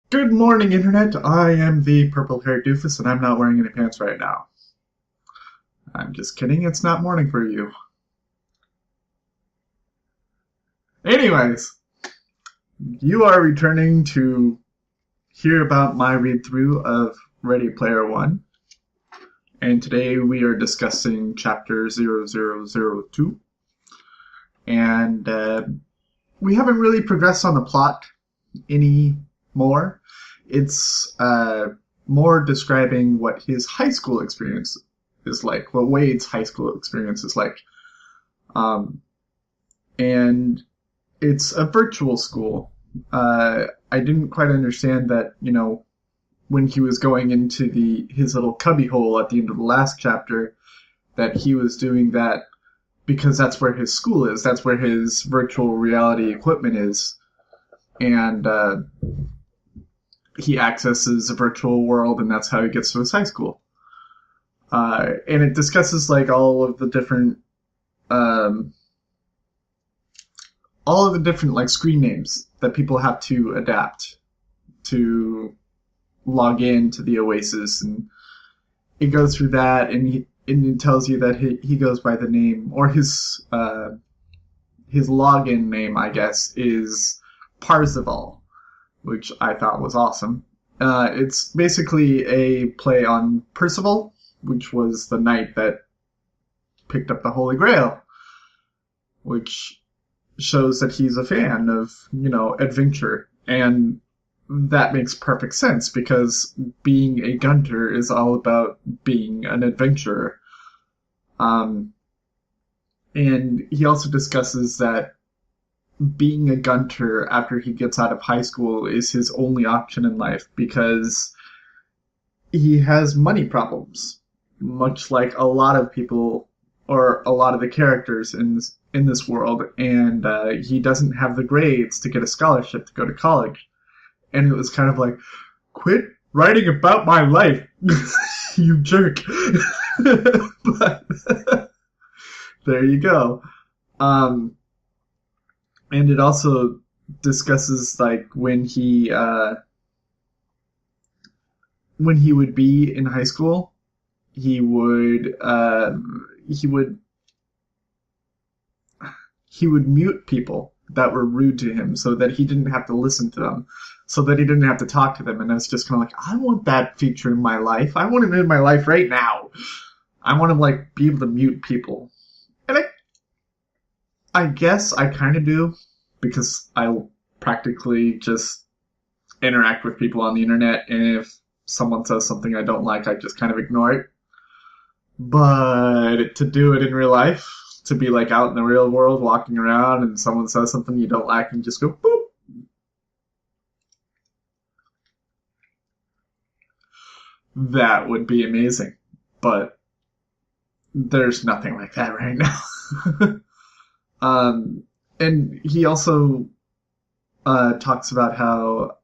Good morning, Internet. I am the purple-haired doofus, and I'm not wearing any pants right now. I'm just kidding. It's not morning for you. Anyways, you are returning to hear about my read-through of Ready Player One, and today we are discussing Chapter 0002, and we haven't really progressed on the plot any more. It's more describing what his high school experience is like, what Wade's high school experience is like. Um, and it's a virtual school. I didn't quite understand that, when he was going into his little cubbyhole at the end of the last chapter, that he was doing that because that's where his school is. That's where his virtual reality equipment is. And he accesses a virtual world, and that's how he gets to his high school. And it discusses like all of the different like screen names that people have to adapt to log in to the Oasis, and it goes through that, and it tells you that he goes by the name, or his login name, I guess, is Parzival, which I thought was awesome. It's basically a play on Percival, which was the knight that picked up the Holy Grail, which shows that he's a fan of, adventure. And that makes perfect sense because being a gunter is all about being an adventurer. And he also discusses that being a gunter after he gets out of high school is his only option in life because he has money problems, much like a lot of people or a lot of the characters in this world, and he doesn't have the grades to get a scholarship to go to college. And it was kind of like, quit writing about my life, you jerk. But there you go. And it also discusses like when he would be in high school, he would mute people that were rude to him so that he didn't have to listen to them, so that he didn't have to talk to them. And I was just kind of like, I want that feature in my life. I want it in my life right now. I want to like be able to mute people. And I guess I kind of do, because I practically just interact with people on the internet, and if someone says something I don't like, I just kind of ignore it. But to do it in real life, to be like out in the real world walking around and someone says something you don't like and just go boop, that would be amazing. But there's nothing like that right now. And he also talks about how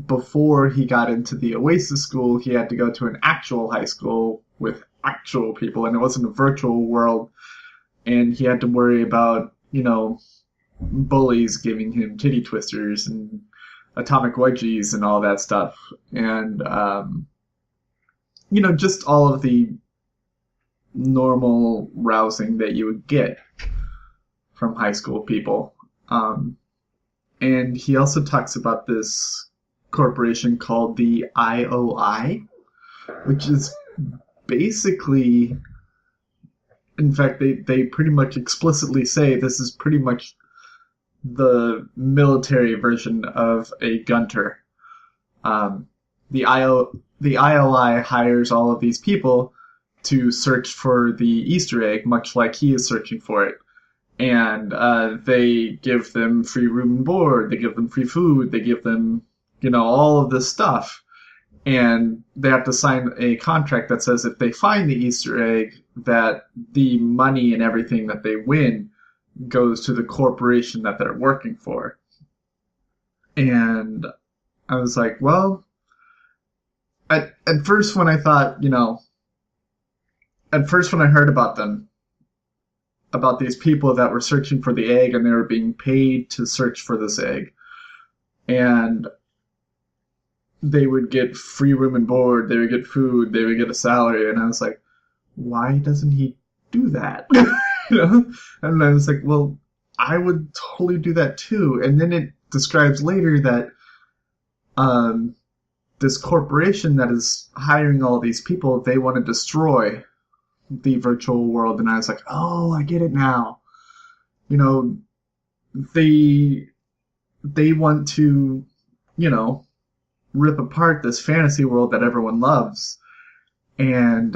before he got into the Oasis school, he had to go to an actual high school with actual people, and it wasn't a virtual world. And he had to worry about, bullies giving him titty twisters and atomic wedgies and all that stuff. And, just all of the normal rousing that you would get from high school people. And he also talks about this corporation called the IOI, which is basically, in fact, they pretty much explicitly say this is pretty much the military version of a gunter. The IOI hires all of these people to search for the Easter egg, much like he is searching for it. And they give them free room and board, they give them free food, they give them, all of this stuff. And they have to sign a contract that says if they find the Easter egg, that the money and everything that they win goes to the corporation that they're working for. And I was like, well, at first when I thought, at first when I heard about them, about these people that were searching for the egg and they were being paid to search for this egg, and they would get free room and board, they would get food, they would get a salary, and I was like, why doesn't he do that? You know? And I was like, well, I would totally do that too. And then it describes later that this corporation that is hiring all these people, they want to destroy the virtual world. And I was like, oh, I get it now. You know, they want to, you know, rip apart this fantasy world that everyone loves. And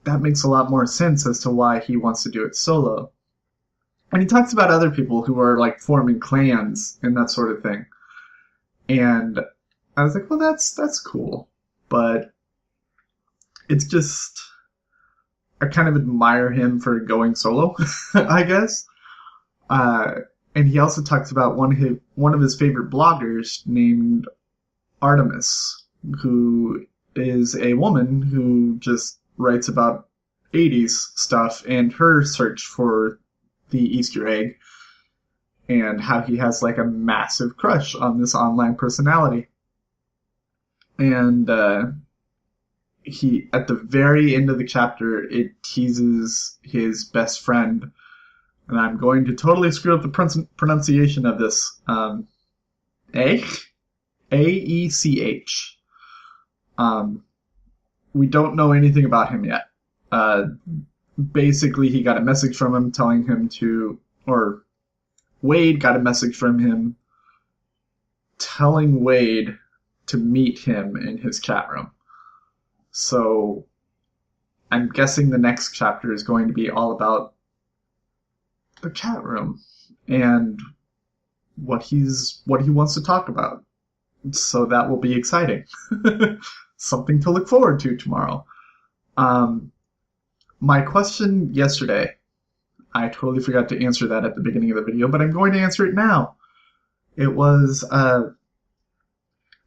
that makes a lot more sense as to why he wants to do it solo. And he talks about other people who are like forming clans and that sort of thing. And I was like, well, that's cool. But it's just, I kind of admire him for going solo, I guess. And he also talks about one of his favorite bloggers named Artemis, who is a woman who just writes about 80s stuff and her search for the Easter egg, and how he has like a massive crush on this online personality. And he, at the very end of the chapter, it teases his best friend, and I'm going to totally screw up the pronunciation of this. Aech. We don't know anything about him yet. Basically, he got a message from him telling him to, or Wade got a message from him telling Wade to meet him in his chat room. So I'm guessing the next chapter is going to be all about the chat room and what he wants to talk about. So that will be exciting. Something to look forward to tomorrow. My question yesterday, I totally forgot to answer that at the beginning of the video, but I'm going to answer it now. It was,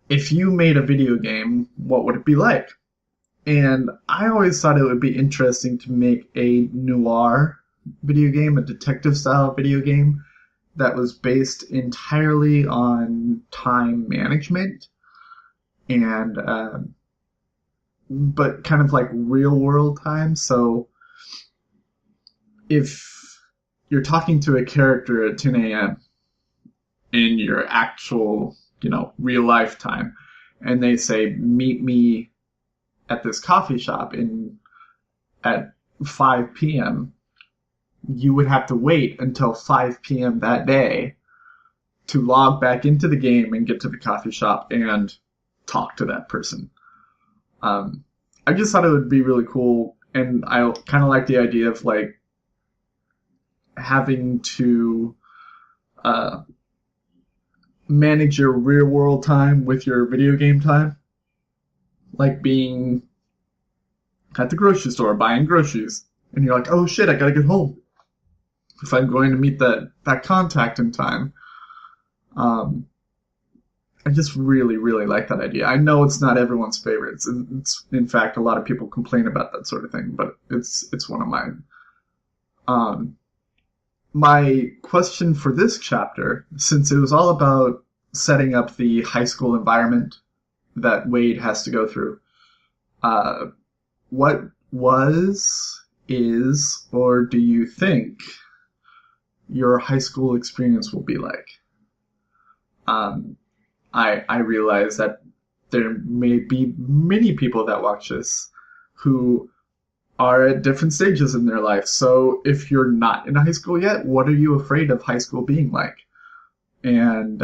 if you made a video game, what would it be like? And I always thought it would be interesting to make a noir video game, a detective-style video game that was based entirely on time management and but kind of like real world time. So if you're talking to a character at 10 a.m. in your actual, real life time, and they say, meet me at this coffee shop at 5 p.m., you would have to wait until 5 p.m. that day to log back into the game and get to the coffee shop and talk to that person. I just thought it would be really cool, and I kind of like the idea of like having to manage your real world time with your video game time, like being at the grocery store buying groceries, and you're like, oh shit, I gotta get home if I'm going to meet that contact in time. I just really, really like that idea. I know it's not everyone's favorite. It's in fact, a lot of people complain about that sort of thing, but it's one of mine. My question for this chapter, since it was all about setting up the high school environment that Wade has to go through, what is, or do you think your high school experience will be like? I realize that there may be many people that watch this who are at different stages in their life. So if you're not in high school yet, what are you afraid of high school being like? And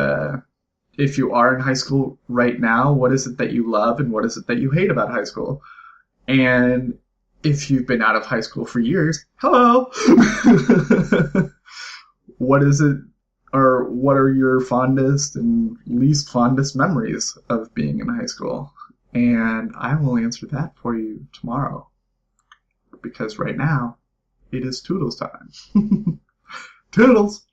if you are in high school right now, what is it that you love and what is it that you hate about high school? And if you've been out of high school for years, hello! What is it, or what are your fondest and least fondest memories of being in high school? And I will answer that for you tomorrow. Because right now, it is Toodles time. Toodles!